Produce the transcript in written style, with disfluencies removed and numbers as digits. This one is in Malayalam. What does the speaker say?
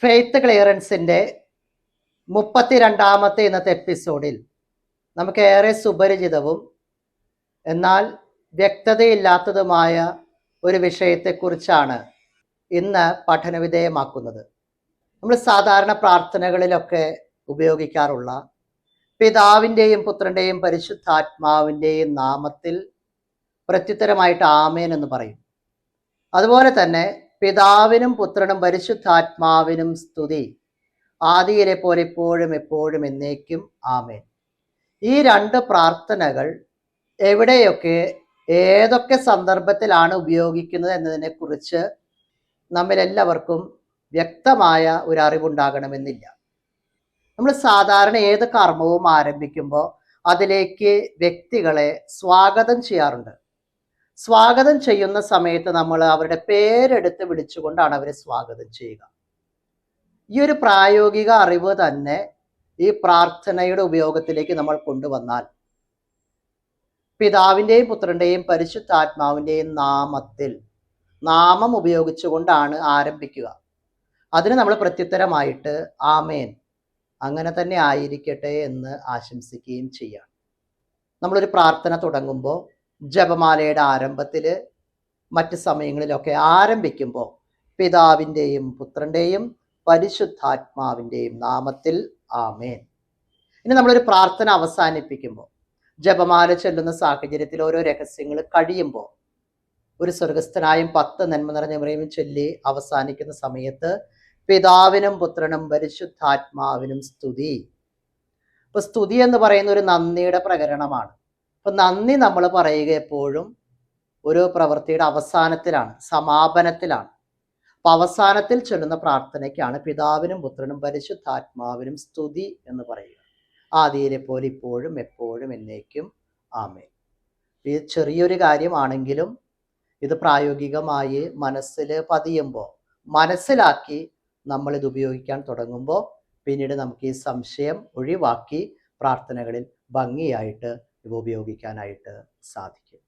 ഫെയ്ത്ത് ക്ലിയറൻസിൻ്റെ 32ാമത്തെ ഇന്നത്തെ എപ്പിസോഡിൽ നമുക്ക് ഏറെ സുപരിചിതവും എന്നാൽ വ്യക്തതയില്ലാത്തതുമായ ഒരു വിഷയത്തെക്കുറിച്ചാണ് ഇന്ന് പഠനവിധേയമാക്കുന്നത്. നമ്മൾ സാധാരണ പ്രാർത്ഥനകളിലൊക്കെ ഉപയോഗിക്കാറുള്ള പിതാവിൻ്റെയും പുത്രൻ്റെയും പരിശുദ്ധാത്മാവിൻ്റെയും നാമത്തിൽ പ്രത്യുത്തരമായിട്ട് ആമേൻ എന്ന് പറയും. അതുപോലെ തന്നെ പിതാവിനും പുത്രനും പരിശുദ്ധാത്മാവിനും സ്തുതി, ആദിയിലെ പോലെ ഇപ്പോഴും എപ്പോഴും എന്നേക്കും ആമേൻ. ഈ രണ്ട് പ്രാർത്ഥനകൾ എവിടെയൊക്കെ ഏതൊക്കെ സന്ദർഭത്തിലാണ് ഉപയോഗിക്കുന്നത് എന്നതിനെക്കുറിച്ച് നമ്മിലെല്ലാവർക്കും വ്യക്തമായ ഒരു അറിവുണ്ടാകണമെന്നില്ല. നമ്മൾ സാധാരണ ഏത് കർമ്മവും ആരംഭിക്കുമ്പോൾ അതിലേക്ക് വ്യക്തികളെ സ്വാഗതം ചെയ്യാറുണ്ട്. സ്വാഗതം ചെയ്യുന്ന സമയത്ത് നമ്മൾ അവരുടെ പേരെടുത്ത് വിളിച്ചുകൊണ്ടാണ് അവരെ സ്വാഗതം ചെയ്യുക. ഈ ഒരു പ്രായോഗിക അറിവ് തന്നെ ഈ പ്രാർത്ഥനയുടെ ഉപയോഗത്തിലേക്ക് നമ്മൾ കൊണ്ടുവന്നാൽ പിതാവിൻ്റെയും പുത്രൻ്റെയും പരിശുദ്ധാത്മാവിൻ്റെയും നാമത്തിൽ, നാമം ഉപയോഗിച്ചുകൊണ്ടാണ് ആരംഭിക്കുക. അതിന് നമ്മൾ പ്രത്യുത്തരമായിട്ട് ആമേൻ, അങ്ങനെ തന്നെ ആയിരിക്കട്ടെ എന്ന് ആശംസിക്കുകയും ചെയ്യാം. നമ്മളൊരു പ്രാർത്ഥന തുടങ്ങുമ്പോൾ ജപമാലയുടെ ആരംഭത്തിൽ മറ്റ് സമയങ്ങളിലൊക്കെ ആരംഭിക്കുമ്പോൾ പിതാവിൻ്റെയും പുത്രൻ്റെയും പരിശുദ്ധാത്മാവിൻ്റെയും നാമത്തിൽ ആമേൻ. ഇനി നമ്മളൊരു പ്രാർത്ഥന അവസാനിപ്പിക്കുമ്പോൾ ജപമാല ചൊല്ലുന്ന സാഹചര്യത്തിൽ ഓരോ രഹസ്യങ്ങൾ കഴിയുമ്പോൾ ഒരു സ്വർഗസ്ഥനായും 10 നന്മ നിറഞ്ഞ മറിയവും ചൊല്ലി അവസാനിക്കുന്ന സമയത്ത് പിതാവിനും പുത്രനും പരിശുദ്ധാത്മാവിനും സ്തുതി. ഇപ്പൊ സ്തുതി എന്ന് പറയുന്ന ഒരു നന്ദിയുടെ പ്രകരണമാണ്. അപ്പൊ നന്ദി നമ്മൾ പറയുക എപ്പോഴും ഒരു പ്രവൃത്തിയുടെ അവസാനത്തിലാണ്, സമാപനത്തിലാണ്. അപ്പൊ അവസാനത്തിൽ ചൊല്ലുന്ന പ്രാർത്ഥനയ്ക്കാണ് പിതാവിനും പുത്രനും പരിശുദ്ധാത്മാവിനും സ്തുതി എന്ന് പറയുക. ആദിയിലെ പോലെ ഇപ്പോഴും എപ്പോഴും എന്നേക്കും ആമേൻ. ഇത് ചെറിയൊരു കാര്യമാണെങ്കിലും ഇത് പ്രായോഗികമായി മനസ്സിൽ പതിയുമ്പോൾ, മനസ്സിലാക്കി നമ്മൾ ഇത് ഉപയോഗിക്കാൻ തുടങ്ങുമ്പോൾ പിന്നീട് നമുക്ക് ഈ സംശയം ഒഴിവാക്കി പ്രാർത്ഥനകളിൽ ഭംഗിയായിട്ട് ഇവ ഉപയോഗിക്കാനായിട്ട് സാധിക്കും.